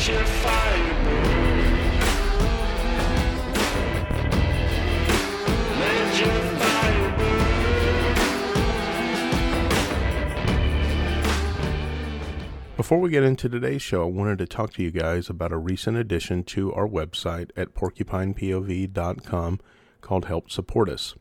your fire burn. Let your fire burn. Before we get into today's show, I wanted to talk to you guys about a recent addition to our website at porcupinepov.com called Help Support Us.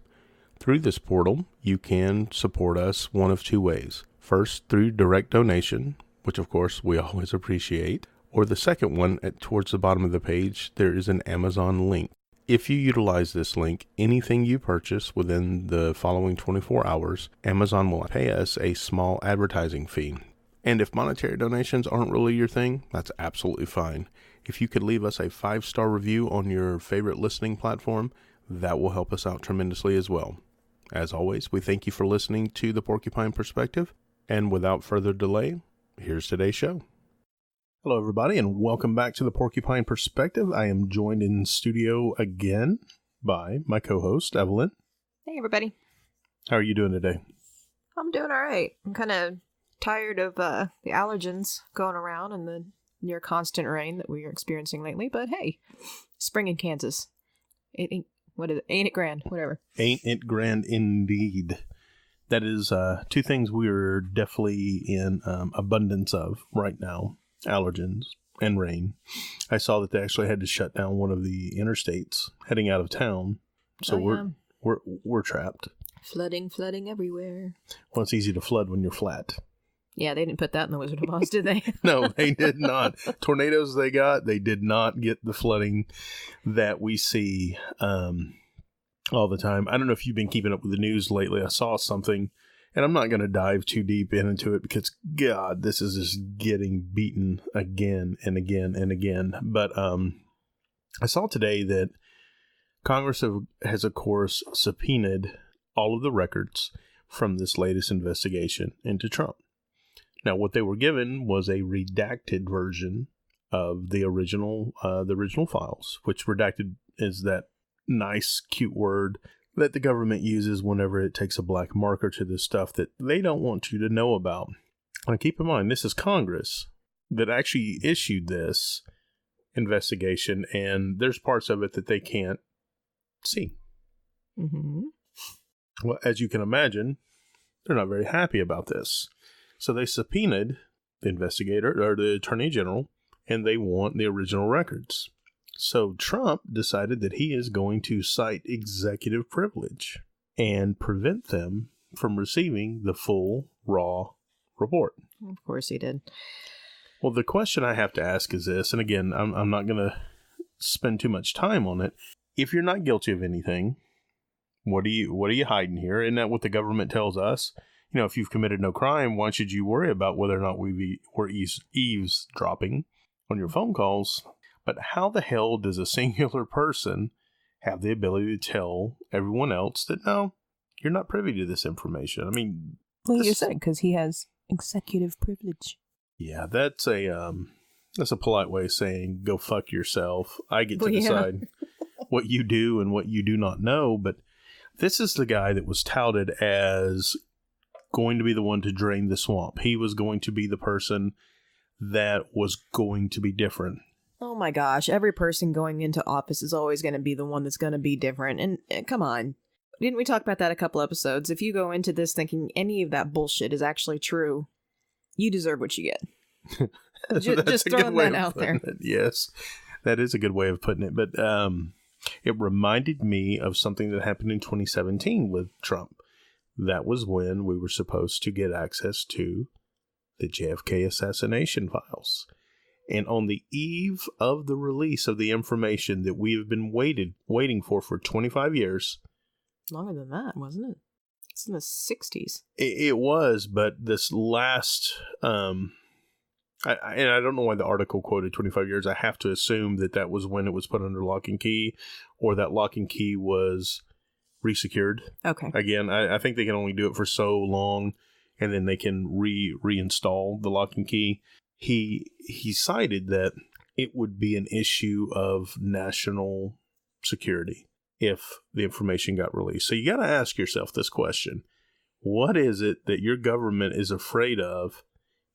Through this portal, you can support us one of two ways. First, through direct donation, which of course we always appreciate, or the second one, towards the bottom of the page, there is an Amazon link. If you utilize this link, anything you purchase within the following 24 hours, Amazon will pay us a small advertising fee. And if monetary donations aren't really your thing, that's absolutely fine. If you could leave us a 5-star review on your favorite listening platform, that will help us out tremendously as well. As always, we thank you for listening to The Porcupine Perspective, and without further delay, here's today's show. Hello, everybody, and welcome back to The Porcupine Perspective. I am joined in studio again by my co-host, Evelyn. Hey, everybody. How are you doing today? I'm doing all right. I'm kind of tired of the allergens going around and the near constant rain that we are experiencing lately, but hey, spring in Kansas. Ain't it grand? Whatever. Ain't it grand indeed. That is two things we're definitely in abundance of right now. Allergens and rain. I saw that they actually had to shut down one of the interstates heading out of town. So we're trapped. Flooding everywhere. Well, it's easy to flood when you're flat. Yeah, they didn't put that in the Wizard of Oz, did they? No, they did not. Tornadoes they did not get the flooding that we see all the time. I don't know if you've been keeping up with the news lately. I saw something, and I'm not going to dive too deep into it because, God, this is just getting beaten again and again and again. But I saw today that Congress has, of course, subpoenaed all of the records from this latest investigation into Trump. Now, what they were given was a redacted version of the original files, which redacted is that nice, cute word that the government uses whenever it takes a black marker to the stuff that they don't want you to know about. Now, keep in mind, this is Congress that actually issued this investigation, and there's parts of it that they can't see. Mm-hmm. Well, as you can imagine, they're not very happy about this. So they subpoenaed the investigator, or the attorney general, and they want the original records. So Trump decided that he is going to cite executive privilege and prevent them from receiving the full, raw report. Of course he did. Well, the question I have to ask is this, and again, I'm not going to spend too much time on it. If you're not guilty of anything, what are you hiding here? Isn't that what the government tells us? You know, if you've committed no crime, why should you worry about whether or not we're eavesdropping on your phone calls? But how the hell does a singular person have the ability to tell everyone else that, no, you're not privy to this information? I mean... Well, you said because he has executive privilege. Yeah, that's a polite way of saying, go fuck yourself. I get to decide what you do and what you do not know. But this is the guy that was touted as going to be the one to drain the swamp. He was going to be the person that was going to be different. Oh my gosh, every person going into office is always going to be the one that's going to be different. And come on. Didn't we talk about that a couple episodes? If you go into this thinking any of that bullshit is actually true, you deserve what you get. Just throwing that out there. Yes, that is a good way of putting it. But it reminded me of something that happened in 2017 with Trump. That was when we were supposed to get access to the JFK assassination files. And on the eve of the release of the information that we have been waiting for 25 years. Longer than that, wasn't it? It's in the 60s. It was, but this last... and I don't know why the article quoted 25 years. I have to assume that was when it was put under lock and key, or that lock and key was resecured. Okay. Again, I think they can only do it for so long, and then they can reinstall the lock and key. He cited that it would be an issue of national security if the information got released. So you got to ask yourself this question. What is it that your government is afraid of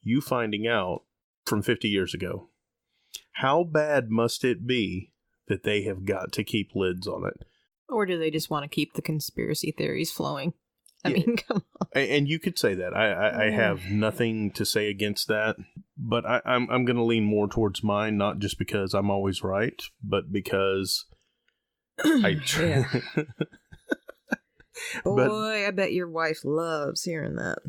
you finding out from 50 years ago? How bad must it be that they have got to keep lids on it? Or do they just want to keep the conspiracy theories flowing? I Yeah. mean, come on. And you could say that. I have nothing to say against that, but I'm going to lean more towards mine, not just because I'm always right, but because I Yeah. Boy, I bet your wife loves hearing that.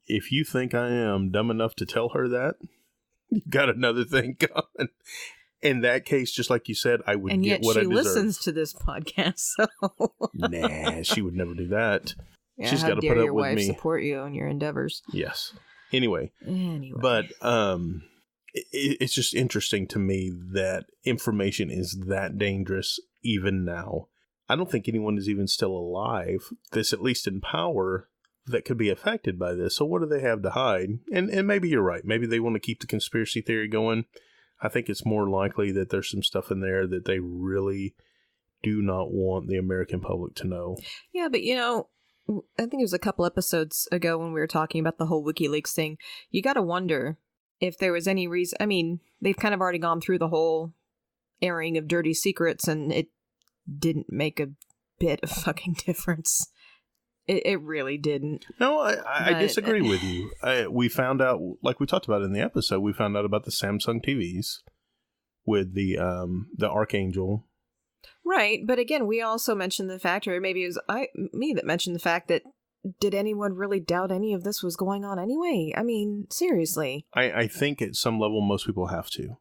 If you think I am dumb enough to tell her that, you've got another thing coming. In that case, just like you said, I would get what I deserve. And yet she listens to this podcast, so... Nah, she would never do that. Yeah, She's how got to dare put up your with wife me. support you in your endeavors. Yes. Anyway. But it's just interesting to me that information is that dangerous even now. I don't think anyone is even still alive that's at least in power that could be affected by this. So what do they have to hide? And maybe you're right. Maybe they want to keep the conspiracy theory going. I think it's more likely that there's some stuff in there that they really do not want the American public to know. Yeah, but I think it was a couple episodes ago when we were talking about the whole WikiLeaks thing. You got to wonder if there was any reason. I mean, they've kind of already gone through the whole airing of dirty secrets, and it didn't make a bit of fucking difference. It really didn't. No, I disagree with you. We found out, like we talked about in the episode, we found out about the Samsung TVs with the Archangel. Right, but again, we also mentioned the fact, or maybe it was me that mentioned the fact that did anyone really doubt any of this was going on anyway? I mean, seriously. I think at some level most people have to.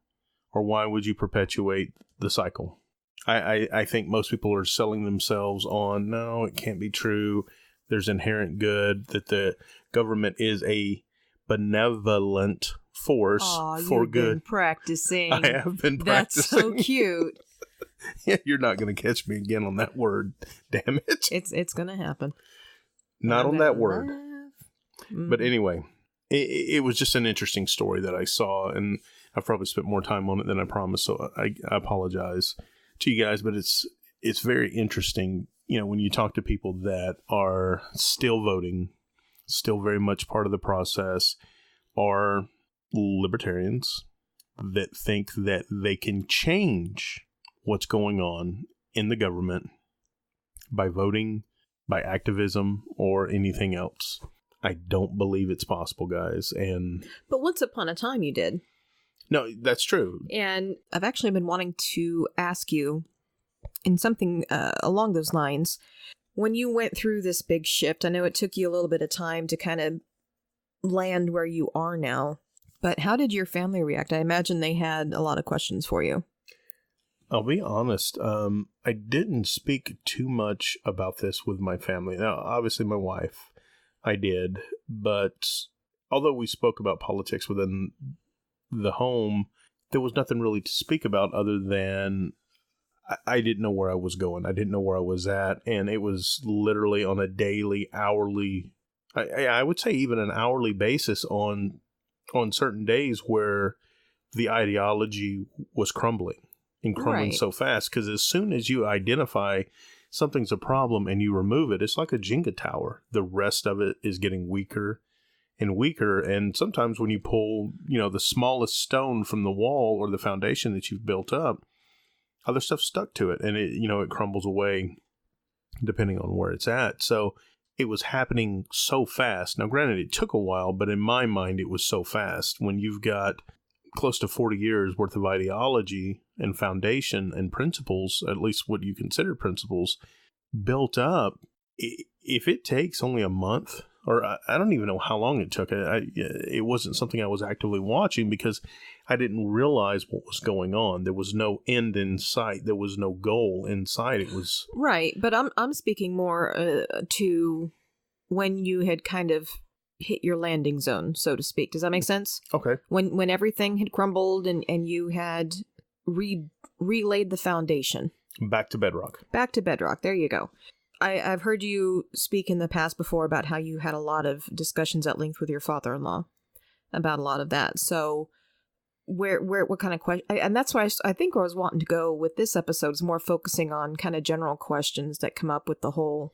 Or why would you perpetuate the cycle? I think most people are selling themselves on, no, it can't be true. There's inherent good, that the government is a benevolent force for you've good. Been practicing. I have been That's practicing. so cute. Yeah, you're not going to catch me again on that word. Damn it. It's going to happen. Not on that word. Mm. But anyway, it was just an interesting story that I saw, and I've probably spent more time on it than I promised, so I apologize to you guys, but it's very interesting. When you talk to people that are still voting, still very much part of the process, are libertarians that think that they can change what's going on in the government by voting, by activism, or anything else. I don't believe it's possible, guys. But once upon a time you did. No, that's true. And I've actually been wanting to ask you, in something along those lines, when you went through this big shift, I know it took you a little bit of time to kind of land where you are now, but how did your family react? I imagine they had a lot of questions for you. I'll be honest, I didn't speak too much about this with my family. Now, obviously my wife, I did, but although we spoke about politics within the home, there was nothing really to speak about other than I didn't know where I was going. I didn't know where I was at. And it was literally on a daily, hourly, I would say even an hourly basis on certain days where the ideology was crumbling and crumbling so fast. Because as soon as you identify something's a problem and you remove it, it's like a Jenga tower. The rest of it is getting weaker and weaker. And sometimes when you pull, the smallest stone from the wall or the foundation that you've built up, other stuff stuck to it, and it crumbles away depending on where it's at. So it was happening so fast. Now, granted, it took a while, but in my mind, it was so fast. When you've got close to 40 years worth of ideology and foundation and principles, at least what you consider principles, built up, if it takes only a month, or I don't even know how long it took. It wasn't something I was actively watching because I didn't realize what was going on. There was no end in sight. There was no goal in sight. It was right. But I'm speaking more to when you had kind of hit your landing zone, so to speak. Does that make sense? Okay. When everything had crumbled and you had relayed the foundation. Back to bedrock. Back to bedrock. There you go. I've heard you speak in the past before about how you had a lot of discussions at length with your father-in-law about a lot of that. So what kind of question? And that's why I think where I was wanting to go with this episode is more focusing on kind of general questions that come up with the whole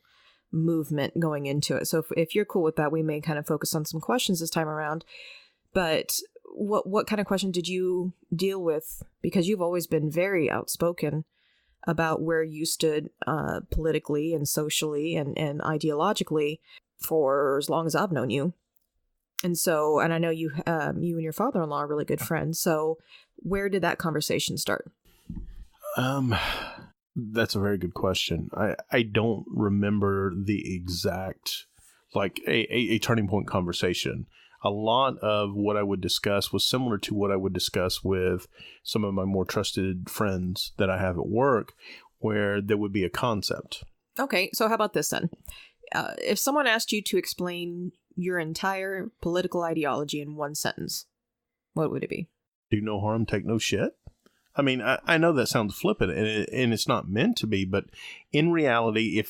movement going into it. So if you're cool with that, we may kind of focus on some questions this time around. But what kind of question did you deal with? Because you've always been very outspoken about where you stood politically and socially and ideologically for as long as I've known you. And so, and I know you and your father-in-law are really good friends. So where did that conversation start? That's a very good question. I don't remember the exact, like a turning point conversation. A lot of what I would discuss was similar to what I would discuss with some of my more trusted friends that I have at work, where there would be a concept. Okay, so how about this then? If someone asked you to explain your entire political ideology in one sentence, what would it be? Do no harm, take no shit. I mean, I know that sounds flippant, and it's not meant to be, but in reality,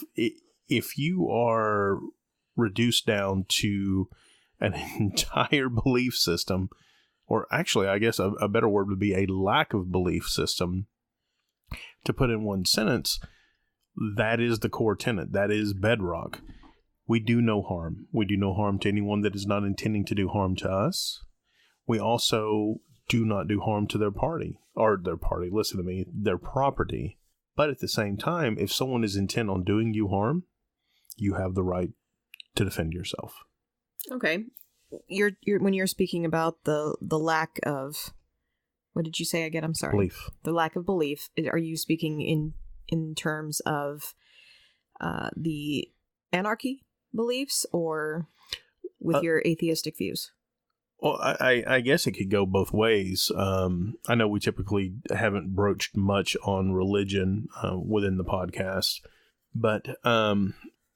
if you are reduced down to an entire belief system, or actually, I guess a better word would be a lack of belief system, to put in one sentence, that is the core tenet. That is bedrock. We do no harm. We do no harm to anyone that is not intending to do harm to us. We also do not do harm to their property. But at the same time, if someone is intent on doing you harm, you have the right to defend yourself. Okay. You're when you're speaking about the lack of, what did you say again? I'm sorry. Belief. The lack of belief. Are you speaking in terms of the anarchy beliefs or with your atheistic views? Well, I guess it could go both ways. I know we typically haven't broached much on religion within the podcast, but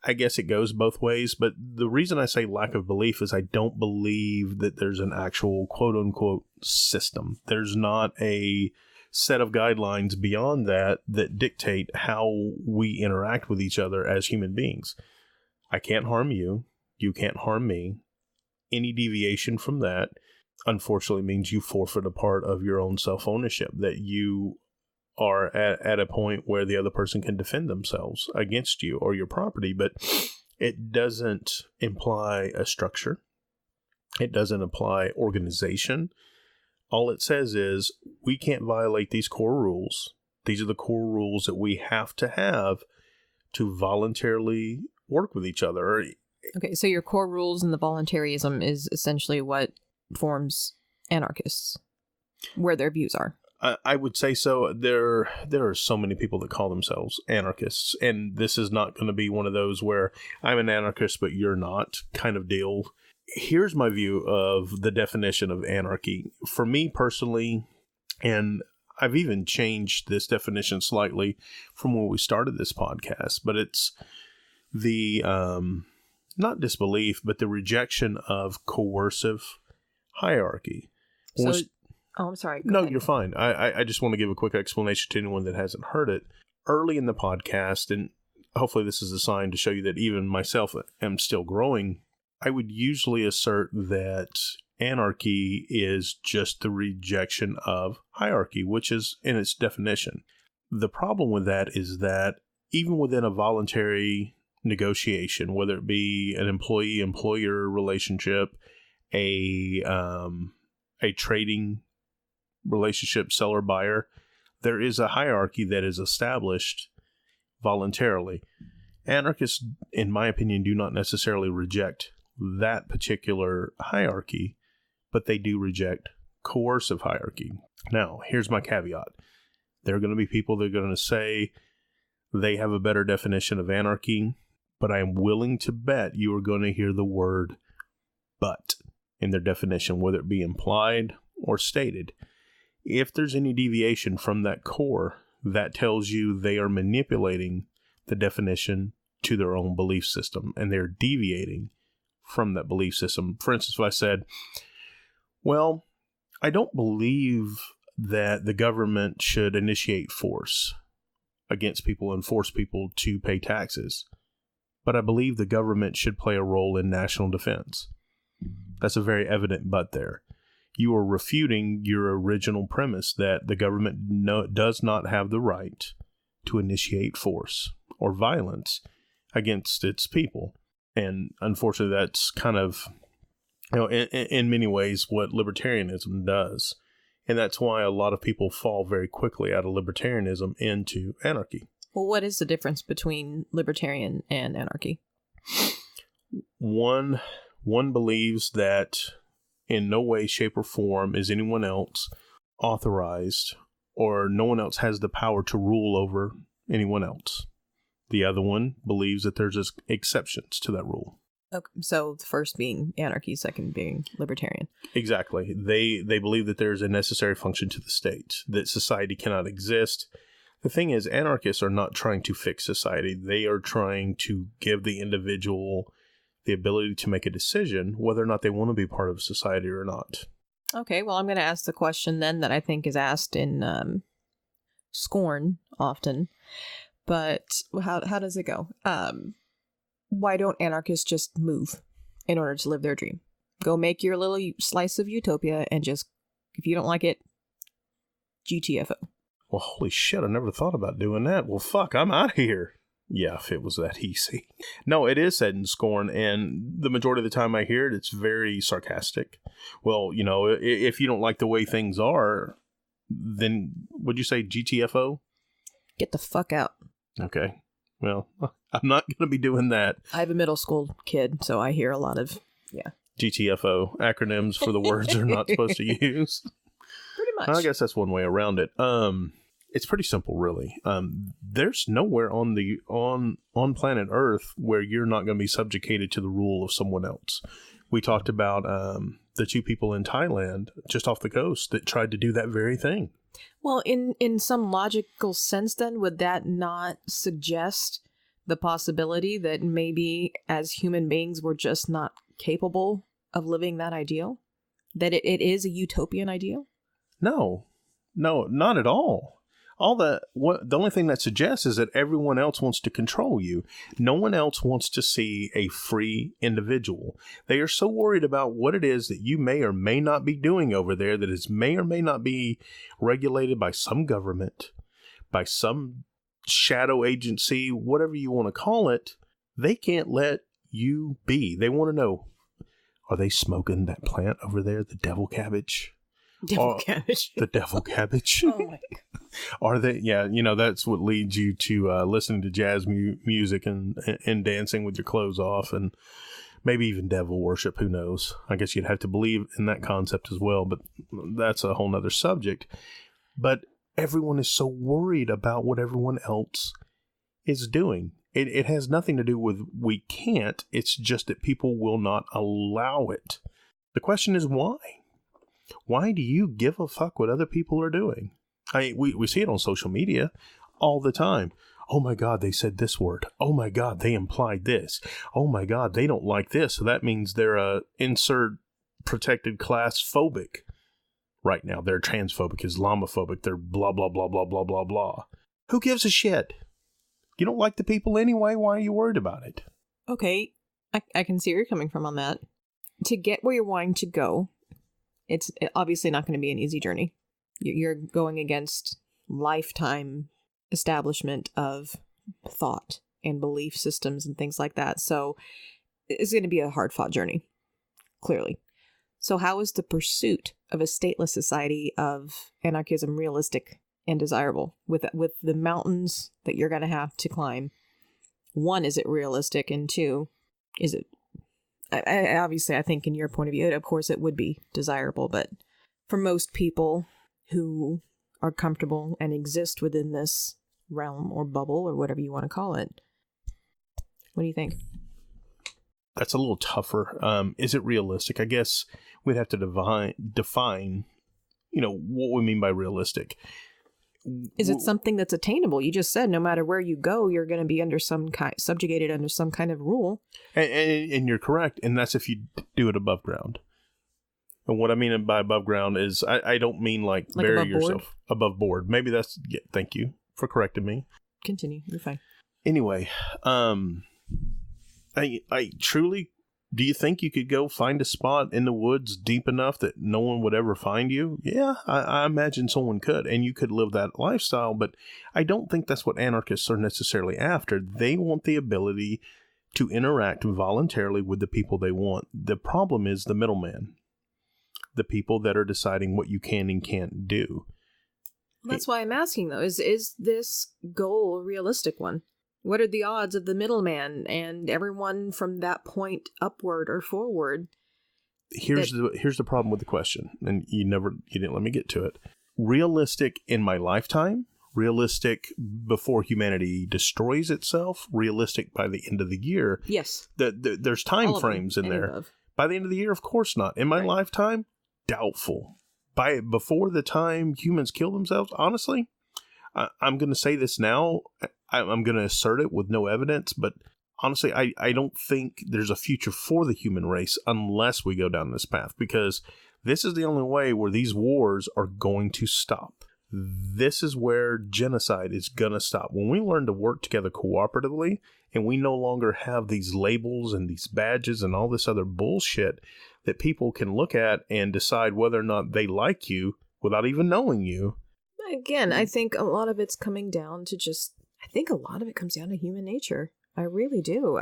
I guess it goes both ways. But the reason I say lack of belief is I don't believe that there's an actual quote-unquote system. There's not a set of guidelines beyond that dictate how we interact with each other as human beings. I can't harm you. You can't harm me. Any deviation from that, unfortunately, means you forfeit a part of your own self-ownership, that you are at a point where the other person can defend themselves against you or your property. But it doesn't imply a structure. It doesn't imply organization. All it says is we can't violate these core rules. These are the core rules that we have to voluntarily work with each other. Okay, so your core rules and the voluntarism is essentially what forms anarchists, where their views are. I would say so. There are so many people that call themselves anarchists, and this is not going to be one of those where I'm an anarchist but you're not kind of deal. Here's my view of the definition of anarchy. For me personally, and I've even changed this definition slightly from when we started this podcast, but it's the not disbelief, but the rejection of coercive hierarchy. I'm sorry. No, you're fine. I just want to give a quick explanation to anyone that hasn't heard it. Early in the podcast, and hopefully this is a sign to show you that even myself am still growing, I would usually assert that anarchy is just the rejection of hierarchy, which is in its definition. The problem with that is that even within a voluntary negotiation, whether it be an employee-employer relationship, a trading relationship, seller-buyer, there is a hierarchy that is established voluntarily. Anarchists, in my opinion, do not necessarily reject that particular hierarchy, but they do reject coercive hierarchy. Now, here's my caveat. There are going to be people that are going to say they have a better definition of anarchy, but I am willing to bet you are going to hear the word "but" in their definition, whether it be implied or stated. If there's any deviation from that core, that tells you they are manipulating the definition to their own belief system, and they're deviating from that belief system. For instance, if I said, well, I don't believe that the government should initiate force against people and force people to pay taxes, but I believe the government should play a role in national defense. That's a very evident but there. You are refuting your original premise that the government does not have the right to initiate force or violence against its people. And unfortunately, that's kind of In many ways, what libertarianism does. And that's why a lot of people fall very quickly out of libertarianism into anarchy. Well, what is the difference between libertarian and anarchy? One believes that in no way, shape, or form is anyone else authorized, or no one else has the power to rule over anyone else. The other one believes that there's exceptions to that rule. Okay, so the first being anarchy, second being libertarian. Exactly. They believe that there's a necessary function to the state, that society cannot exist. The thing is, anarchists are not trying to fix society. They are trying to give the individual the ability to make a decision whether or not they want to be part of society or not. Okay, well, I'm going to ask the question then that I think is asked in Scorn often. But how does it go? Why don't anarchists just move in order to live their dream? Go make your little slice of utopia and just, if you don't like it, GTFO. Well, holy shit, I never thought about doing that. Well, fuck, I'm out of here. Yeah, if it was that easy. No, it is said in Scorn, and the majority of the time I hear it, it's very sarcastic. Well, you know, if you don't like the way things are, then would you say GTFO? Get the fuck out. Okay. Well, I'm not going to be doing that. I have a middle school kid, so I hear a lot of, GTFO, acronyms for the words they're not supposed to use. Pretty much. I guess that's one way around it. It's pretty simple, really. There's nowhere on planet Earth where you're not going to be subjugated to the rule of someone else. We talked about the two people in Thailand just off the coast that tried to do that very thing. Well, in some logical sense, then, would that not suggest the possibility that maybe as human beings we're just not capable of living that ideal? That it is a utopian ideal? No, not at all. The only thing that suggests is that everyone else wants to control you. No one else wants to see a free individual. They are so worried about what it is that you may or may not be doing over there, that it may or may not be regulated by some government, by some shadow agency, whatever you want to call it. They can't let you be. They want to know, are they smoking that plant over there, the devil cabbage? Cabbage. The devil cabbage. Oh my God. Are they? Yeah, you know, that's what leads you to listening to jazz music and dancing with your clothes off, and maybe even devil worship. Who knows? I guess you'd have to believe in that concept as well, but that's a whole nother subject. But everyone is so worried about what everyone else is doing. It has nothing to do with we can't. It's just that people will not allow it. The question is why? Why do you give a fuck what other people are doing? We see it on social media all the time. Oh my God, they said this word. Oh my God, they implied this. Oh my God, they don't like this. So that means they're insert protected class phobic right now. They're transphobic, Islamophobic. They're blah, blah, blah, blah, blah, blah, blah. Who gives a shit? You don't like the people anyway. Why are you worried about it? Okay, I can see where you're coming from on that. To get where you're wanting to go, it's obviously not going to be an easy journey. You're going against lifetime establishment of thought and belief systems and things like that. So it's going to be a hard-fought journey, clearly. So how is the pursuit of a stateless society of anarchism realistic and desirable with the mountains that you're going to have to climb? One, is it realistic? And two, is it... obviously, I think in your point of view, of course, it would be desirable, but for most people who are comfortable and exist within this realm or bubble or whatever you want to call it, what do you think? That's a little tougher. Is it realistic? I guess we'd have to define, what we mean by realistic. Is it something that's attainable? You just said no matter where you go, you're going to be under subjugated under some kind of rule. And you're correct. And that's if you do it above ground. And what I mean by above ground is I don't mean like bury yourself above board. Maybe that's, yeah, thank you for correcting me. Continue. You're fine. Anyway, I truly, do you think you could go find a spot in the woods deep enough that no one would ever find you? Yeah, I imagine someone could, and you could live that lifestyle, but I don't think that's what anarchists are necessarily after. They want the ability to interact voluntarily with the people they want. The problem is the middleman, the people that are deciding what you can and can't do. That's why I'm asking, though, is this goal a realistic one? What are the odds of the middleman and everyone from that point upward or forward? Here's the problem with the question, and you didn't let me get to it. Realistic in my lifetime, realistic before humanity destroys itself, realistic by the end of the year. Yes. There's time frames in there. Above. By the end of the year, of course not. In my lifetime, doubtful. Before the time humans kill themselves, honestly, I'm going to say this now. I'm going to assert it with no evidence, but honestly, I don't think there's a future for the human race unless we go down this path, because this is the only way where these wars are going to stop. This is where genocide is going to stop. When we learn to work together cooperatively and we no longer have these labels and these badges and all this other bullshit that people can look at and decide whether or not they like you without even knowing you. Again, I think a lot of it's coming down to human nature. I really do.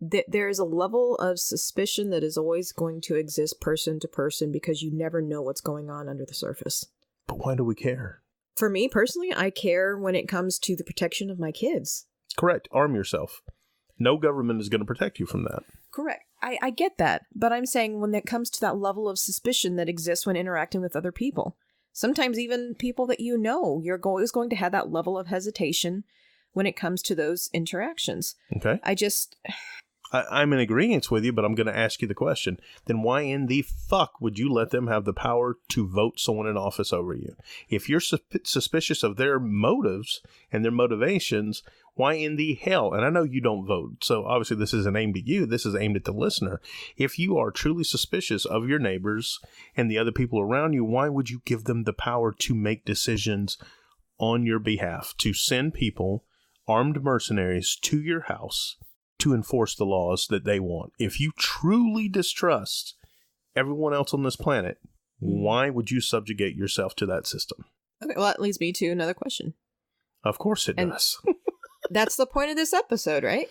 There's a level of suspicion that is always going to exist person to person because you never know what's going on under the surface. But why do we care? For me personally, I care when it comes to the protection of my kids. Correct. Arm yourself. No government is going to protect you from that. Correct. I get that. But I'm saying when it comes to that level of suspicion that exists when interacting with other people. Sometimes even people that you know, you're always going to have that level of hesitation when it comes to those interactions. Okay. I'm in agreement with you, but I'm going to ask you the question. Then why in the fuck would you let them have the power to vote someone in office over you? If you're suspicious of their motives and their motivations, why in the hell? And I know you don't vote, so obviously this isn't aimed at you. This is aimed at the listener. If you are truly suspicious of your neighbors and the other people around you, why would you give them the power to make decisions on your behalf, to send people, armed mercenaries, to your house to enforce the laws that they want? If you truly distrust everyone else on this planet, why would you subjugate yourself to that system? Okay, well, that leads me to another question. Of course it does. That's the point of this episode, right?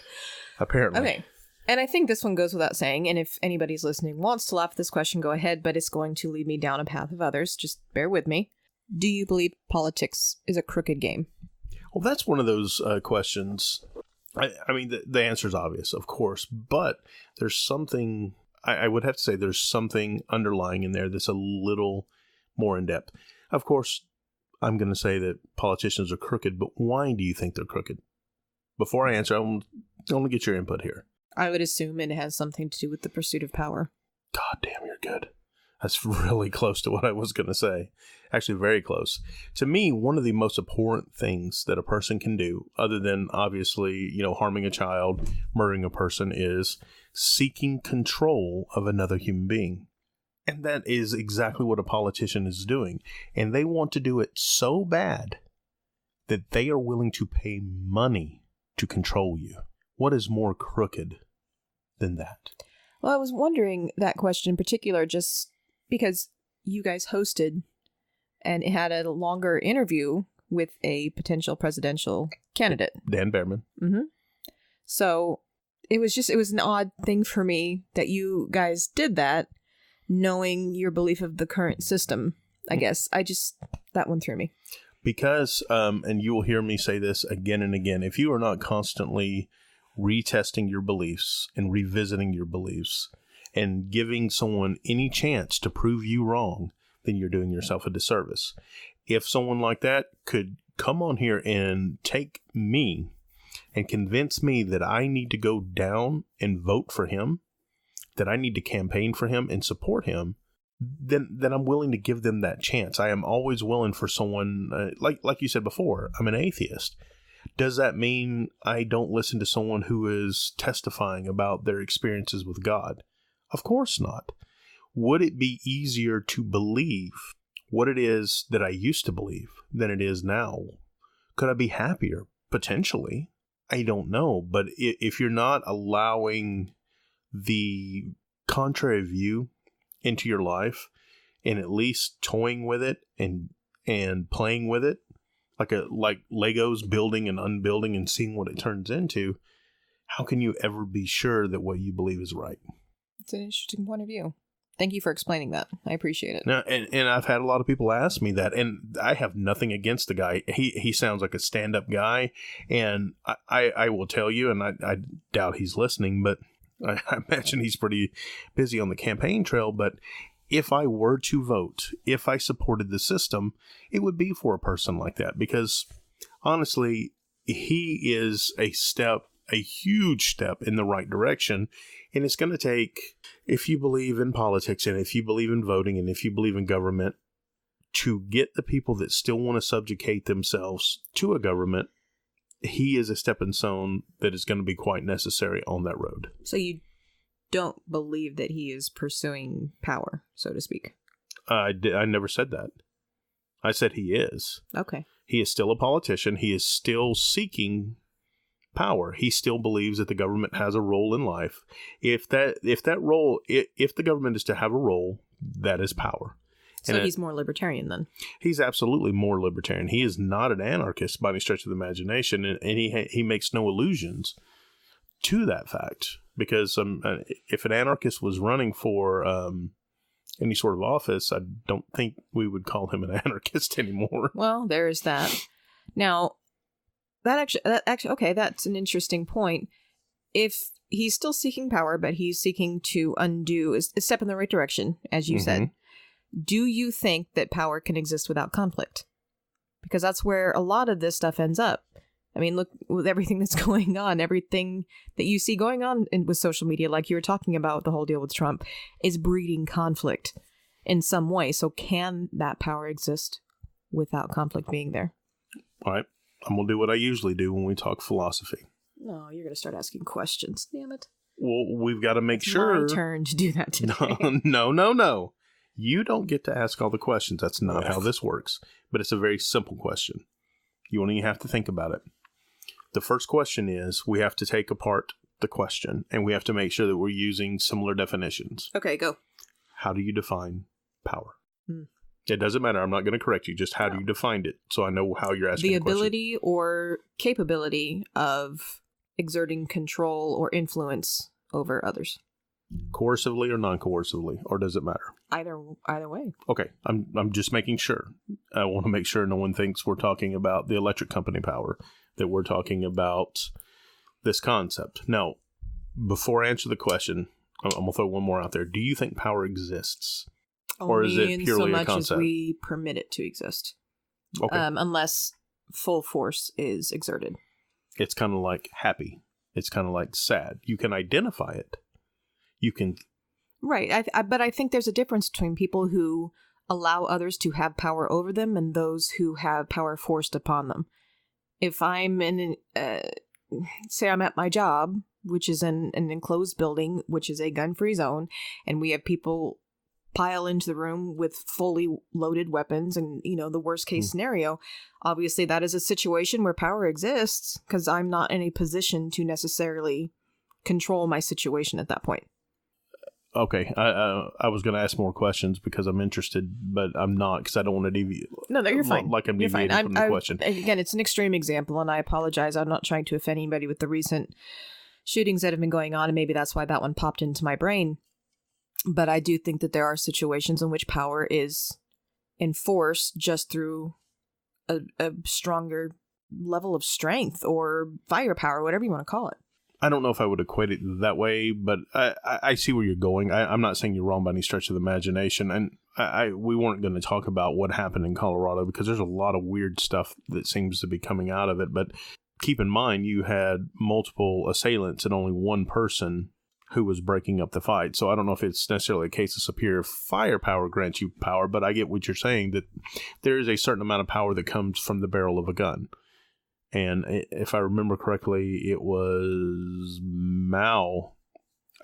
Apparently. Okay. And I think this one goes without saying, and if anybody's listening wants to laugh at this question, go ahead, but it's going to lead me down a path of others. Just bear with me. Do you believe politics is a crooked game? Well, that's one of those questions. I mean, the answer is obvious, of course, but there's something, I would have to say there's something underlying in there that's a little more in depth. Of course, I'm going to say that politicians are crooked, but why do you think they're crooked? Before I answer, I want to get your input here. I would assume it has something to do with the pursuit of power. God damn, you're good. That's really close to what I was going to say. Actually, very close. To me, one of the most abhorrent things that a person can do, other than obviously, harming a child, murdering a person, is seeking control of another human being. And that is exactly what a politician is doing. And they want to do it so bad that they are willing to pay money to control you. What is more crooked than that? Well, I was wondering that question in particular just because you guys hosted and had a longer interview with a potential presidential candidate. Dan Behrman. Mm-hmm. So it was an odd thing for me that you guys did that, knowing your belief of the current system, I guess. That one threw me. Because, and you will hear me say this again and again, if you are not constantly retesting your beliefs and revisiting your beliefs and giving someone any chance to prove you wrong, then you're doing yourself a disservice. If someone like that could come on here and take me and convince me that I need to go down and vote for him, that I need to campaign for him and support him, then I'm willing to give them that chance. I am always willing for someone, like you said before, I'm an atheist. Does that mean I don't listen to someone who is testifying about their experiences with God? Of course not. Would it be easier to believe what it is that I used to believe than it is now? Could I be happier? Potentially. I don't know. But if you're not allowing the contrary view into your life and at least toying with it and playing with it, like Legos, building and unbuilding and seeing what it turns into, how can you ever be sure that what you believe is right? It's an interesting point of view. Thank you for explaining that. I appreciate it. Now, and I've had a lot of people ask me that, and I have nothing against the guy. He sounds like a stand-up guy, and I will tell you, and I doubt he's listening, but I imagine he's pretty busy on the campaign trail. But if I were to vote, if I supported the system, it would be for a person like that, because honestly, he is a huge step in the right direction. And it's going to take, if you believe in politics and if you believe in voting and if you believe in government, to get the people that still want to subjugate themselves to a government, he is a stepping stone that is going to be quite necessary on that road. So you don't believe that he is pursuing power, so to speak? I never said that. I said he is. Okay. He is still a politician. He is still seeking power. He still believes that the government has a role in life. If the government is to have a role, that is power. So he's more libertarian then? He's absolutely more libertarian. He is not an anarchist by any stretch of the imagination, and he makes no allusions to that fact. Because if an anarchist was running for any sort of office, I don't think we would call him an anarchist anymore. Well, there is that. Now, that actually, okay, that's an interesting point. If he's still seeking power, but he's seeking to undo a step in the right direction, as you said, do you think that power can exist without conflict? Because that's where a lot of this stuff ends up. I mean, look, with everything that's going on, everything that you see going on with social media, like you were talking about, the whole deal with Trump, is breeding conflict in some way. So can that power exist without conflict being there? All right. I'm going to do what I usually do when we talk philosophy. No, you're going to start asking questions. Damn it. Well, we've got to make sure. It's my turn to do that today. No. You don't get to ask all the questions. That's not how this works. But it's a very simple question. You only have to think about it. The first question is, we have to take apart the question, and we have to make sure that we're using similar definitions. Okay, go. How do you define power? It doesn't matter. I'm not going to correct you. Just how do you define it, so I know how you're asking the ability or capability of exerting control or influence over others. Coercively or non-coercively, or does it matter? Either way. Okay, I'm just making sure. I want to make sure no one thinks we're talking about the electric company power, that we're talking about this concept. Now, before I answer the question, I'm going to throw one more out there. Do you think power exists? Or is it purely a concept? So much as we permit it to exist. Okay. Unless full force is exerted. It's kind of like happy. It's kind of like sad. You can identify it. You can... Right. But I think there's a difference between people who allow others to have power over them and those who have power forced upon them. If I'm say I'm at my job, which is in an enclosed building, which is a gun-free zone, and we have people pile into the room with fully loaded weapons and, the worst case scenario, obviously that is a situation where power exists because I'm not in a position to necessarily control my situation at that point. Okay, I was going to ask more questions because I'm interested, but I'm not because I don't want to deviate. No, you're fine. Like I'm deviating from the question. Again, it's an extreme example, and I apologize. I'm not trying to offend anybody with the recent shootings that have been going on, and maybe that's why that one popped into my brain. But I do think that there are situations in which power is enforced just through a stronger level of strength or firepower, whatever you want to call it. I don't know if I would equate it that way, but I see where you're going. I'm not saying you're wrong by any stretch of the imagination. And we weren't going to talk about what happened in Colorado because there's a lot of weird stuff that seems to be coming out of it. But keep in mind, you had multiple assailants and only one person who was breaking up the fight. So I don't know if it's necessarily a case of superior firepower grants you power, but I get what you're saying, that there is a certain amount of power that comes from the barrel of a gun. And if I remember correctly, it was Mao.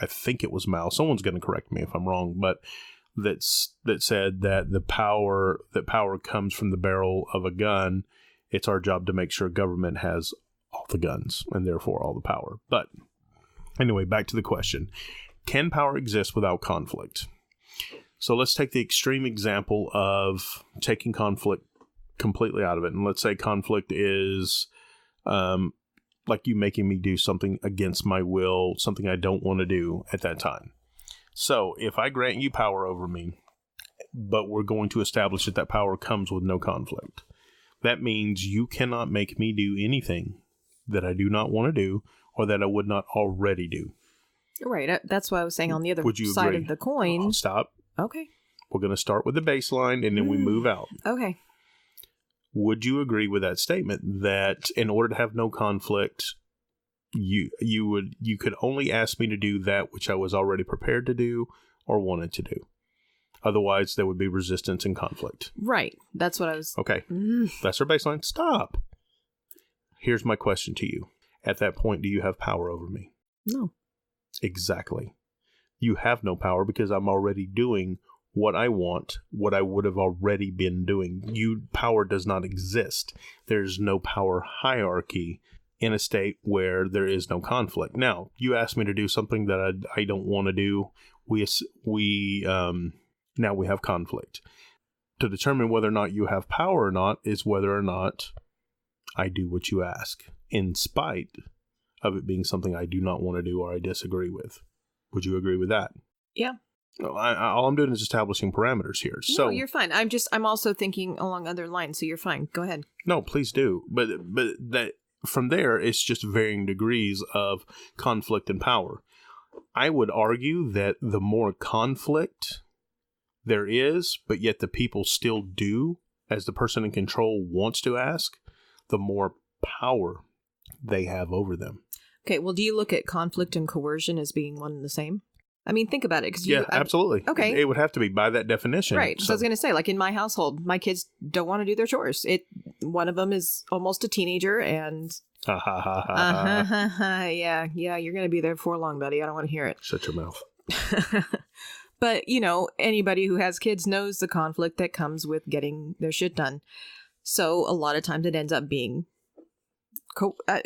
I think it was Mao. Someone's going to correct me if I'm wrong, but that said that power comes from the barrel of a gun. It's our job to make sure government has all the guns and therefore all the power. But anyway, back to the question. Can power exist without conflict? So let's take the extreme example of taking conflict completely out of it. And let's say conflict is like you making me do something against my will, something I don't want to do at that time. So if I grant you power over me, but we're going to establish that that power comes with no conflict, that means you cannot make me do anything that I do not want to do or that I would not already do. Right. That's what I was saying on the other Would you side agree? of the coin. Stop. Okay. We're going to start with the baseline and then we move out. Okay. Would you agree with that statement that in order to have no conflict, you could only ask me to do that which I was already prepared to do or wanted to do? Otherwise, there would be resistance and conflict. Right. That's what I was... Okay. That's our baseline. Stop. Here's my question to you. At that point, do you have power over me? No. Exactly. You have no power because I'm already doing what I want, what I would have already been doing. Power does not exist. There's no power hierarchy in a state where there is no conflict. Now, you asked me to do something that I don't want to do. Now we have conflict. To determine whether or not you have power or not is whether or not I do what you ask, in spite of it being something I do not want to do or I disagree with. Would you agree with that? Yeah. All I'm doing is establishing parameters here. So no, you're fine. I'm also thinking along other lines, so you're fine. Go ahead. No, please do. But that from there, it's just varying degrees of conflict and power. I would argue that the more conflict there is, but yet the people still do, as the person in control wants to ask, the more power they have over them. Okay, well, do you look at conflict and coercion as being one and the same? I mean, think about it. Absolutely. Okay. It would have to be by that definition. Right. So I was going to say, like in my household, my kids don't want to do their chores. One of them is almost a teenager and... Yeah, you're going to be there for long, buddy. I don't want to hear it. Shut your mouth. But, anybody who has kids knows the conflict that comes with getting their shit done. So a lot of times it ends up being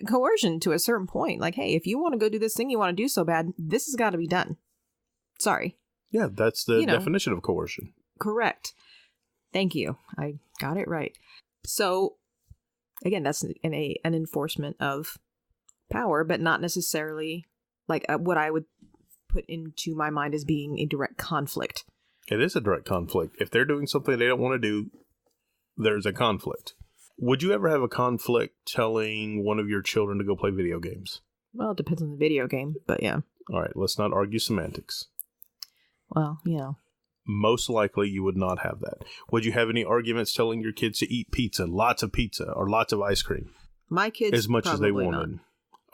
coercion to a certain point. Like, hey, if you want to go do this thing you want to do so bad, this has got to be done. Sorry. Yeah, that's the definition of coercion. Correct. Thank you. I got it right. So, again, that's an enforcement of power, but not necessarily like what I would put into my mind as being a direct conflict. It is a direct conflict. If they're doing something they don't want to do, there's a conflict. Would you ever have a conflict telling one of your children to go play video games? Well, it depends on the video game, but yeah. All right, let's not argue semantics. Well, Most likely you would not have that. Would you have any arguments telling your kids to eat pizza, lots of pizza, or lots of ice cream? My kids as much as they wanted. Not.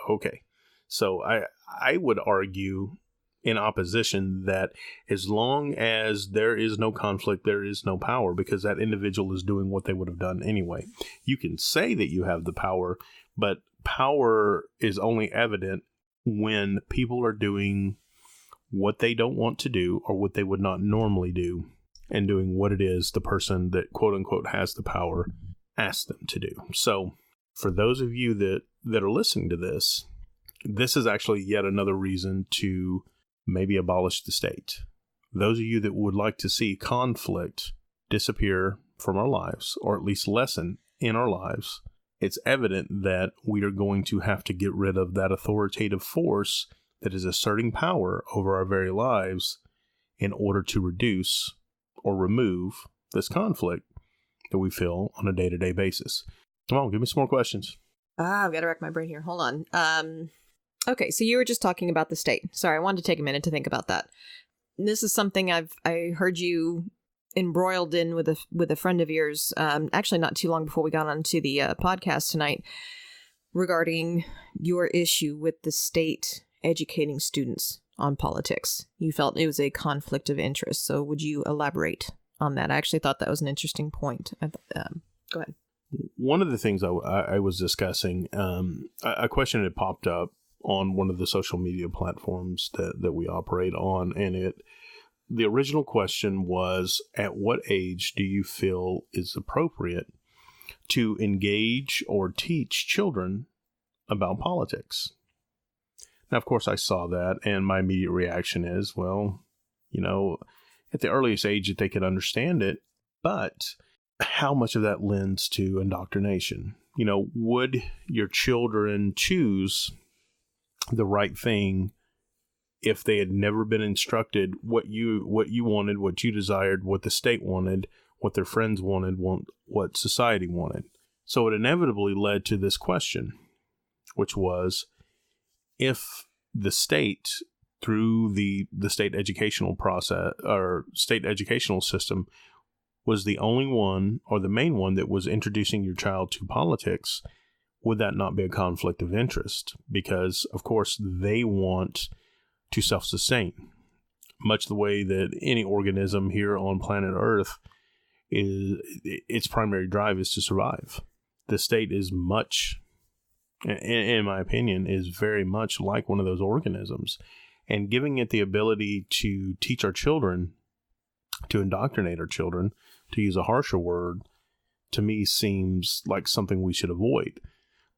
Okay. So I would argue in opposition that as long as there is no conflict, there is no power, because that individual is doing what they would have done anyway. You can say that you have the power, but power is only evident when people are doing what they don't want to do or what they would not normally do, and doing what it is the person that quote unquote has the power asks them to do. So for those of you that are listening to this, this is actually yet another reason to maybe abolish the state. Those of you that would like to see conflict disappear from our lives, or at least lessen in our lives, it's evident that we are going to have to get rid of that authoritative force that is asserting power over our very lives in order to reduce or remove this conflict that we feel on a day-to-day basis. Come on, give me some more questions. I've got to rack my brain here. Hold on. Okay, so you were just talking about the state. Sorry, I wanted to take a minute to think about that. This is something I heard you embroiled in with a friend of yours, actually not too long before we got onto the podcast tonight, regarding your issue with the state educating students on politics. You felt it was a conflict of interest. So would you elaborate on that? I actually thought that was an interesting point. Go ahead. One of the things I was discussing, a question had popped up on one of the social media platforms that we operate on, and the original question was, at what age do you feel is appropriate to engage or teach children about politics? Now, of course, I saw that, and my immediate reaction is, well, at the earliest age that they could understand it, but how much of that lends to indoctrination? would your children choose the right thing if they had never been instructed what you wanted, what you desired, what the state wanted, what their friends wanted, what society wanted? So it inevitably led to this question, which was, if the state, through the state educational process or state educational system, was the only one or the main one that was introducing your child to politics, would that not be a conflict of interest? Because, of course, they want to self-sustain, much the way that any organism here on planet Earth its primary drive is to survive. The state is much, in my opinion, is very much like one of those organisms. And giving it the ability to teach our children, to indoctrinate our children, to use a harsher word, to me seems like something we should avoid.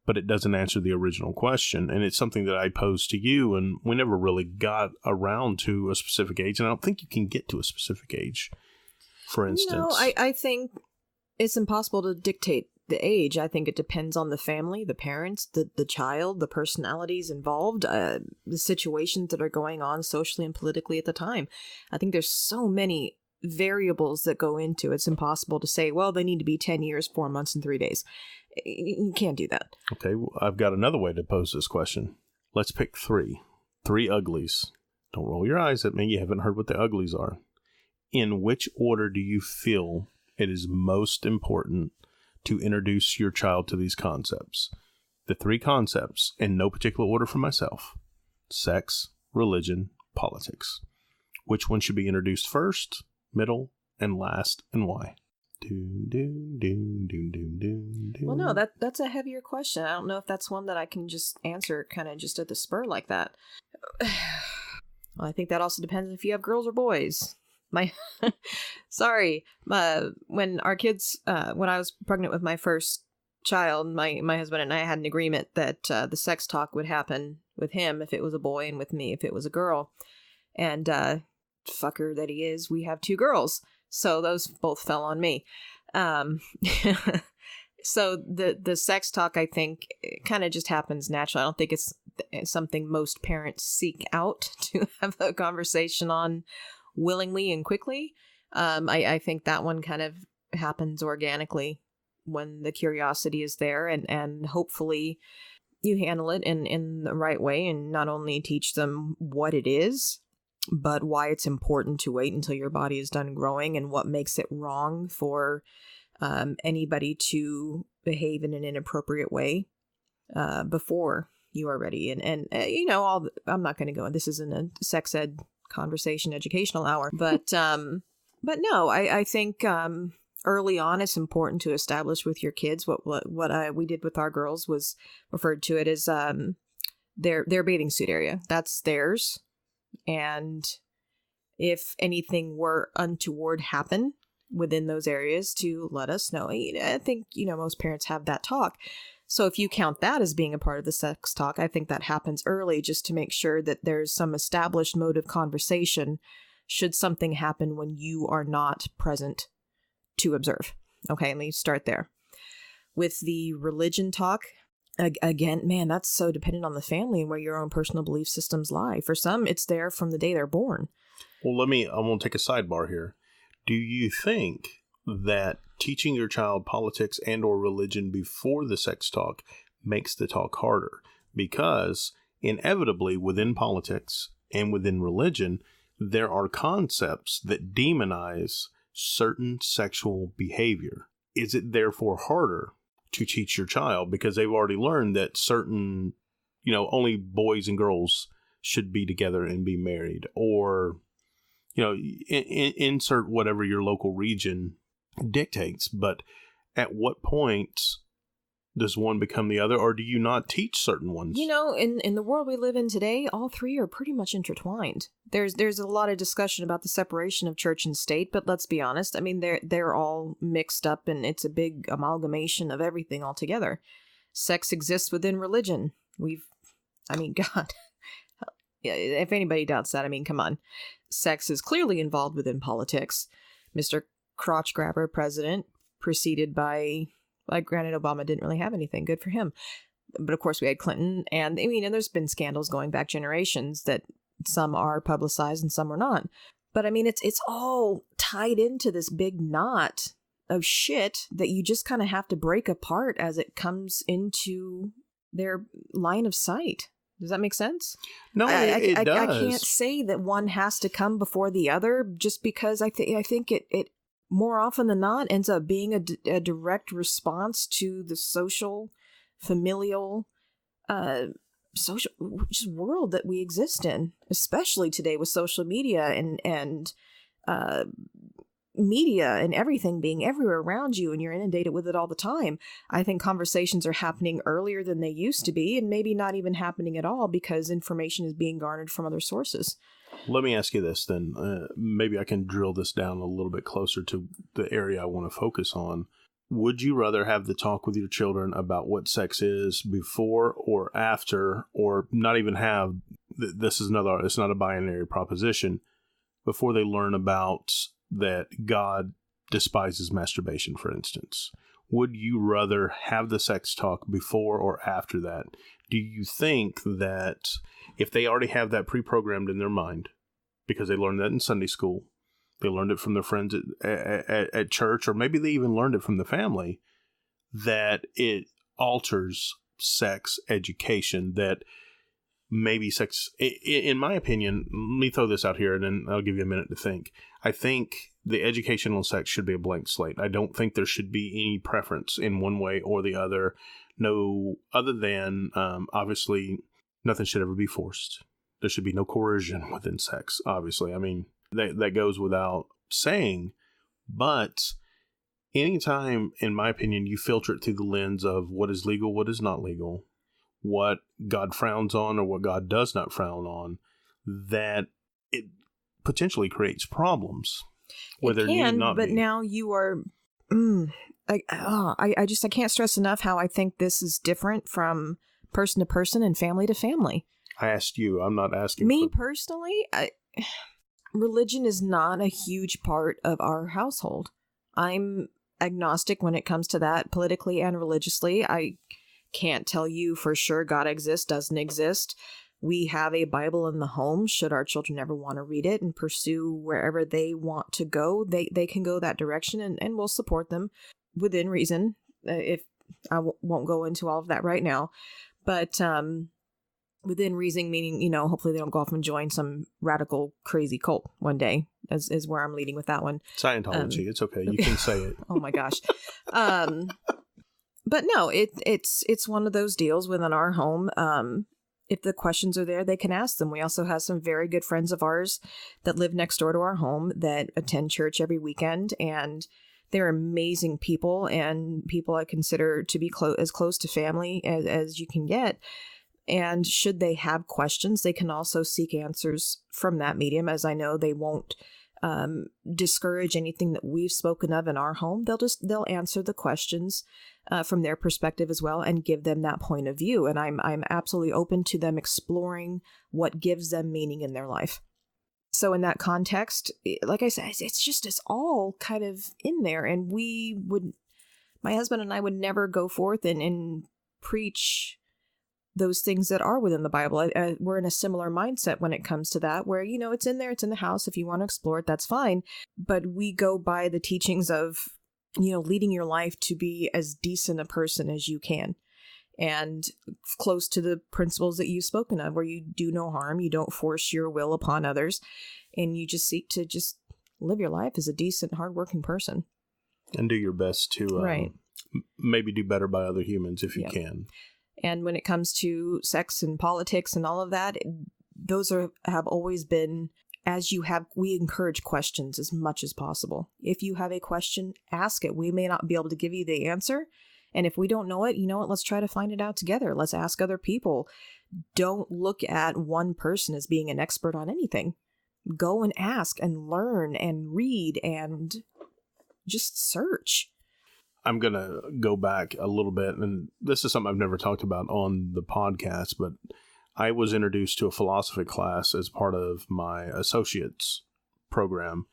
But it doesn't answer the original question. And it's something that I posed to you, and we never really got around to a specific age. And I don't think you can get to a specific age, for instance. I think it's impossible to dictate the age. I think it depends on the family, the parents, the child, the personalities involved, the situations that are going on socially and politically at the time. I think there's so many variables that go into it. It's impossible to say, well, they need to be 10 years, 4 months, and 3 days. You can't do that. Okay, well, I've got another way to pose this question. Let's pick three uglies. Don't roll your eyes at me. You haven't heard what the uglies are. In which order do you feel it is most important to introduce your child to these concepts? The 3 concepts, in no particular order for myself: sex, religion, politics. Which one should be introduced first, middle, and last, and why? Well, no, that's a heavier question. I don't know if that's one that I can just answer kind of just at the spur like that. Well, I think that also depends if you have girls or boys. When our kids, when I was pregnant with my first child, my husband and I had an agreement that the sex talk would happen with him if it was a boy, and with me if it was a girl. And fucker that he is, we have 2 girls. So those both fell on me. So the sex talk, I think, kind of just happens naturally. I don't think it's something most parents seek out to have a conversation on willingly and quickly. I think that one kind of happens organically when the curiosity is there, and hopefully you handle it in the right way, and not only teach them what it is, but why it's important to wait until your body is done growing, and what makes it wrong for anybody to behave in an inappropriate way before you are ready. And I'm not going to go, this isn't a sex ed conversation, educational hour, but no, I think early on it's important to establish with your kids what we did with our girls was referred to it as their bathing suit area. That's theirs. And if anything were untoward happen within those areas, to let us know. I think, most parents have that talk. So if you count that as being a part of the sex talk, I think that happens early, just to make sure that there's some established mode of conversation should something happen when you are not present to observe. Okay, let me start there. With the religion talk, again, man, that's so dependent on the family and where your own personal belief systems lie. For some, it's there from the day they're born. Well, I'm going to take a sidebar here. Do you think that teaching your child politics and or religion before the sex talk makes the talk harder? Because inevitably within politics and within religion, there are concepts that demonize certain sexual behavior. Is it therefore harder to teach your child because they've already learned that certain, only boys and girls should be together and be married, or, insert whatever your local region dictates. But at what point does one become the other, or do you not teach certain ones? In the world we live in today, all 3 are pretty much intertwined. There's a lot of discussion about the separation of church and state, but let's be honest. I mean, they're all mixed up, and it's a big amalgamation of everything altogether. Sex exists within religion. God, if anybody doubts that, come on. Sex is clearly involved within politics. Mr. Crotch Grabber, president, preceded by Like, granted, Obama didn't really have anything. Good for him. But of course, we had Clinton. And I mean, and there's been scandals going back generations that some are publicized and some are not. But I mean, it's all tied into this big knot of shit that you just kind of have to break apart as it comes into their line of sight. Does that make sense? No, it does. I can't say that one has to come before the other just because I think it more often than not ends up being a direct response to the social, familial, social just world that we exist in, especially today with social media and media and everything being everywhere around you, and you're inundated with it all the time. I think conversations are happening earlier than they used to be, and maybe not even happening at all because information is being garnered from other sources. Let me ask you this then. Maybe I can drill this down a little bit closer to the area I want to focus on. Would you rather have the talk with your children about what sex is before or after, or not even have, it's not a binary proposition, before they learn about that God despises masturbation, for instance? Would you rather have the sex talk before or after that? Do you think that if they already have that pre-programmed in their mind, because they learned that in Sunday school, they learned it from their friends at church, or maybe they even learned it from the family, that it alters sex education, that maybe sex, in my opinion, let me throw this out here and then I'll give you a minute to think. I think the education on sex should be a blank slate. I don't think there should be any preference in one way or the other. No, other than, obviously, nothing should ever be forced. There should be no coercion within sex, obviously. I mean, that goes without saying. But anytime, in my opinion, you filter it through the lens of what is legal, what is not legal, what God frowns on or what God does not frown on, that it potentially creates problems. It can, but now you are... I can't stress enough how I think this is different from person to person and family to family. I asked you. I'm not asking. Me personally, religion is not a huge part of our household. I'm agnostic when it comes to that, politically and religiously. I can't tell you for sure God exists, doesn't exist. We have a Bible in the home. Should our children ever want to read it and pursue wherever they want to go, they can go that direction, and we'll support them within reason. If I won't go into all of that right now, but within reason, meaning, hopefully they don't go off and join some radical, crazy cult one day, is where I'm leading with that one. Scientology, it's okay. You can say it. Oh my gosh. But no, it's one of those deals within our home. If the questions are there, they can ask them. We also have some very good friends of ours that live next door to our home that attend church every weekend, and they're amazing people and people I consider to be as close to family as you can get. And should they have questions, they can also seek answers from that medium, as I know they won't discourage anything that we've spoken of in our home. They'll answer the questions from their perspective as well and give them that point of view. And I'm absolutely open to them exploring what gives them meaning in their life. So in that context, like I said, it's all kind of in there. And my husband and I would never go forth and preach those things that are within the Bible. We're in a similar mindset when it comes to that, where, it's in there, it's in the house. If you want to explore it, that's fine. But we go by the teachings of, leading your life to be as decent a person as you can, and close to the principles that you've spoken of, where you do no harm, you don't force your will upon others, and you just seek to just live your life as a decent, hardworking person. And do your best to maybe do better by other humans if you can. And when it comes to sex and politics and all of that, those have always been, we encourage questions as much as possible. If you have a question, ask it. We may not be able to give you the answer. And if we don't know it, let's try to find it out together. Let's ask other people. Don't look at one person as being an expert on anything. Go and ask and learn and read and just search. I'm going to go back a little bit, and this is something I've never talked about on the podcast, but I was introduced to a philosophy class as part of my associate's program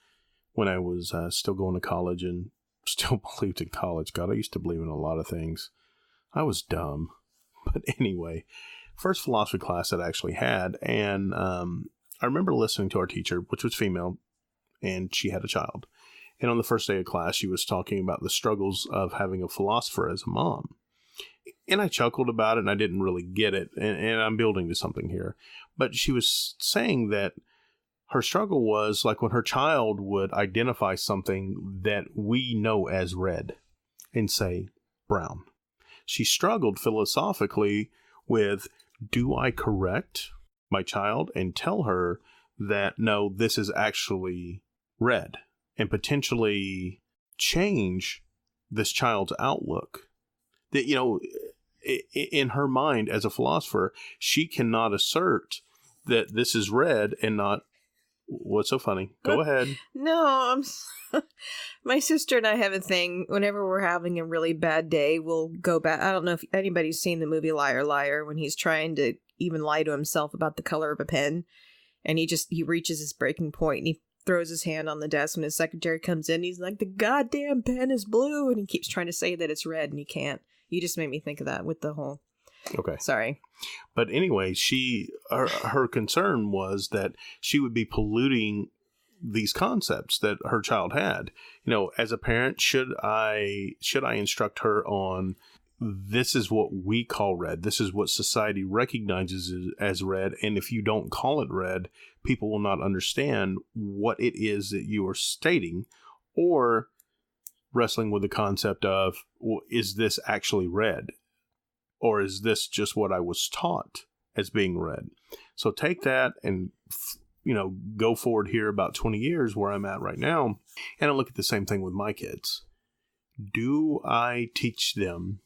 when I was still going to college and still believed in college. God, I used to believe in a lot of things. I was dumb. But anyway, first philosophy class that I actually had, and I remember listening to our teacher, which was female, and she had a child. And on the first day of class, she was talking about the struggles of having a philosopher as a mom. And I chuckled about it, and I didn't really get it, and I'm building to something here. But she was saying that her struggle was like when her child would identify something that we know as red and say brown. She struggled philosophically with, do I correct my child and tell her that, no, this is actually red, and potentially change this child's outlook? That, you know, in her mind as a philosopher, she cannot assert that this is red and not, what's so funny? Go ahead. No, my sister and I have a thing. Whenever we're having a really bad day, we'll go back. I don't know if anybody's seen the movie Liar Liar, when he's trying to even lie to himself about the color of a pen. And he reaches his breaking point and he throws his hand on the desk when his secretary comes in. He's like, the goddamn pen is blue. And he keeps trying to say that it's red and he can't. You just made me think of that with the whole... Okay. Sorry. But anyway, her concern was that she would be polluting these concepts that her child had. You know, as a parent, should I instruct her on, this is what we call red. This is what society recognizes as red. And if you don't call it red, people will not understand what it is that you are stating, or wrestling with the concept of, well, is this actually red? Or is this just what I was taught as being red? So take that and, you know, go forward here about 20 years where I'm at right now. And I look at the same thing with my kids. Do I teach them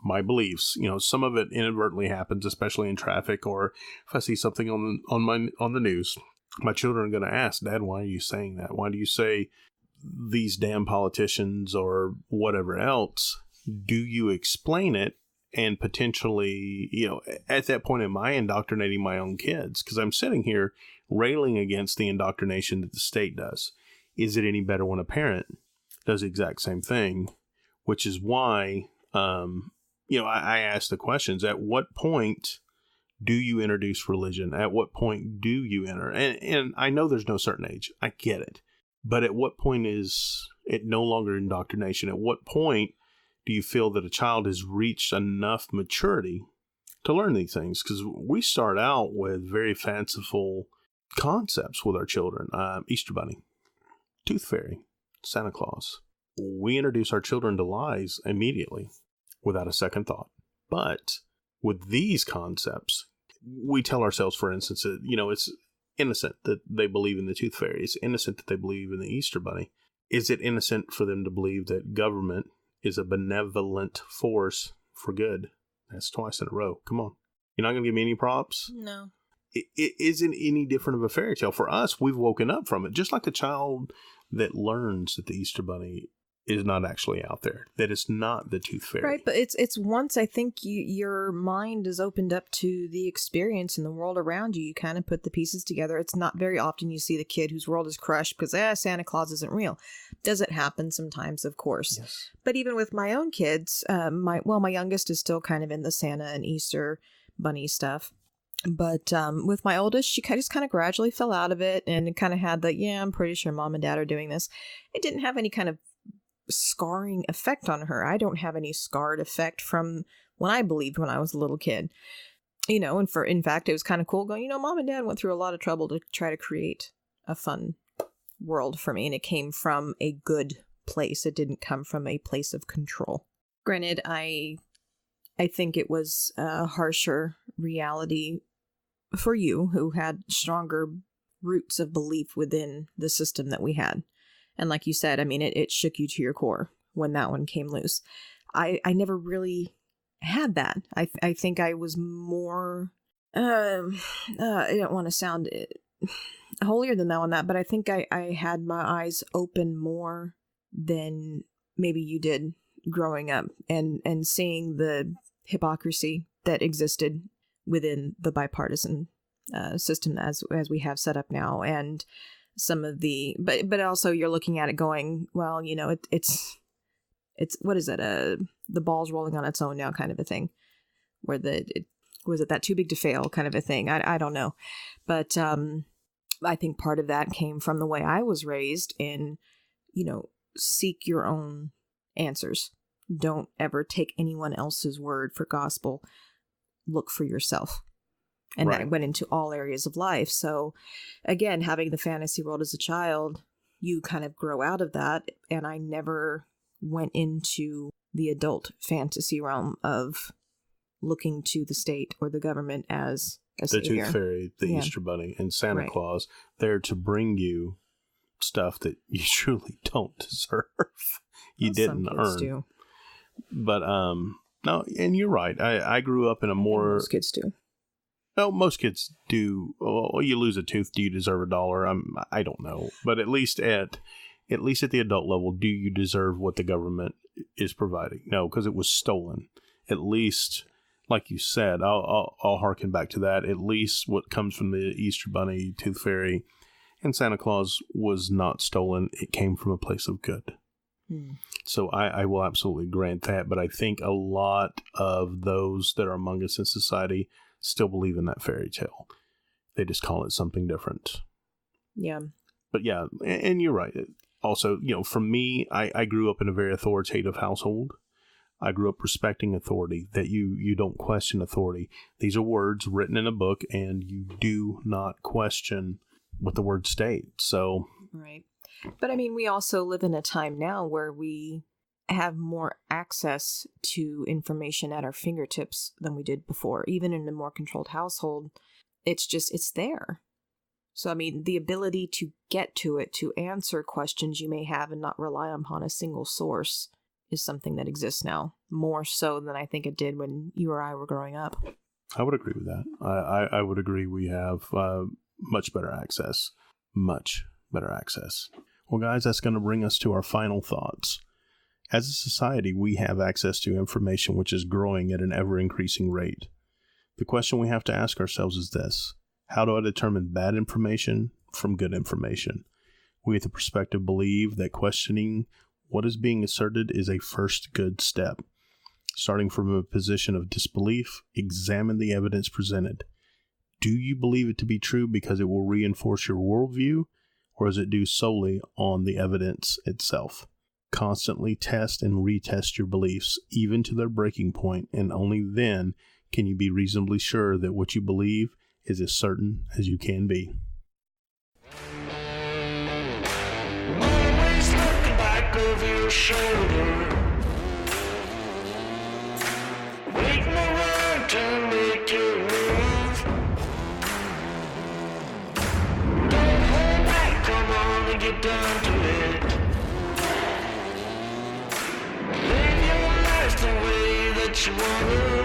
my beliefs? You know, some of it inadvertently happens, especially in traffic, or if I see something on the news. My children are going to ask, Dad, why are you saying that? Why do you say these damn politicians or whatever else? Do you explain it? And potentially, you know, at that point, am I indoctrinating my own kids? Because I'm sitting here railing against the indoctrination that the state does. Is it any better when a parent does the exact same thing? Which is why, you know, I ask the questions. At what point do you introduce religion? At what point do you enter? And I know there's no certain age. I get it. But at what point is it no longer indoctrination? At what point do you feel that a child has reached enough maturity to learn these things? Because we start out with very fanciful concepts with our children. Easter Bunny, Tooth Fairy, Santa Claus. We introduce our children to lies immediately without a second thought. But with these concepts, we tell ourselves, for instance, that, you know, it's innocent that they believe in the Tooth Fairy. It's innocent that they believe in the Easter Bunny. Is it innocent for them to believe that government is a benevolent force for good? That's twice in a row. Come on. You're not going to give me any props? No. It isn't any different of a fairy tale. For us, we've woken up from it. Just like a child that learns that the Easter Bunny is not actually out there, that it's not the Tooth Fairy. Right, but it's once I think your mind is opened up to the experience in the world around you, you kind of put the pieces together. It's not very often you see the kid whose world is crushed because Santa Claus isn't real. Does it happen sometimes? Of course. Yes. But even with my own kids, my youngest is still kind of in the Santa and Easter Bunny stuff. But with my oldest, she just kind of gradually fell out of it and kind of had the, I'm pretty sure mom and dad are doing this. It didn't have any kind of scarring effect on her. I don't have any scarred effect from when I believed when I was a little kid. You know, and in fact, it was kind of cool going, mom and dad went through a lot of trouble to try to create a fun world for me. And it came from a good place. It didn't come from a place of control. Granted, I think it was a harsher reality for you who had stronger roots of belief within the system that we had. And like you said, I mean, it shook you to your core when that one came loose. I never really had that. I think I was more, I don't want to sound holier than thou on that, but I think I had my eyes open more than maybe you did growing up and seeing the hypocrisy that existed within the bipartisan system as we have set up now. And some of the, but also you're looking at it going, well, it's it's, what is it? The ball's rolling on its own now kind of a thing, where was it that too big to fail kind of a thing? I don't know. But I think part of that came from the way I was raised in, seek your own answers. Don't ever take anyone else's word for gospel. Look for yourself. And Right. that went into all areas of life. So again, having the fantasy world as a child, you kind of grow out of that. And I never went into the adult fantasy realm of looking to the state or the government as a The savior. Tooth Fairy, the Yeah. Easter Bunny, and Santa Right. Claus there to bring you stuff that you truly don't deserve. You Well, didn't some kids earn. do. But no, and you're right. I grew up in a And more most kids do. no, most kids do. Well, you lose a tooth, do you deserve $1? I don't know, but at least at the adult level, do you deserve what the government is providing? No, because it was stolen. At least, like you said, I'll harken back to that. At least what comes from the Easter Bunny, Tooth Fairy, and Santa Claus was not stolen. It came from a place of good. So I will absolutely grant that. But I think a lot of those that are among us in society still believe in that fairy tale. They just call it something different. Yeah. But yeah, and you're right. Also, for me, I grew up in a very authoritative household. I grew up respecting authority, that you don't question authority. These are words written in a book, and you do not question what the words state. So, Right. But I mean, we also live in a time now where we have more access to information at our fingertips than we did before. Even in a more controlled household, it's there. So, I mean, the ability to get to it, to answer questions you may have and not rely upon a single source is something that exists now, more so than I think it did when you or I were growing up. I would agree with that. I would agree we have much better access. Much better access. Well, guys, that's going to bring us to our final thoughts. As a society, we have access to information which is growing at an ever-increasing rate. The question we have to ask ourselves is this: how do I determine bad information from good information? We at The Perspective believe that questioning what is being asserted is a first good step. Starting from a position of disbelief, examine the evidence presented. Do you believe it to be true because it will reinforce your worldview, or is it due solely on the evidence itself? Constantly test and retest your beliefs, even to their breaking point, and only then can you be reasonably sure that what you believe is as certain as you can be. Always look back over your shoulder. Waiting around to make your move. Don't hold back, come on and get down to it. Live your life the way that you wanna.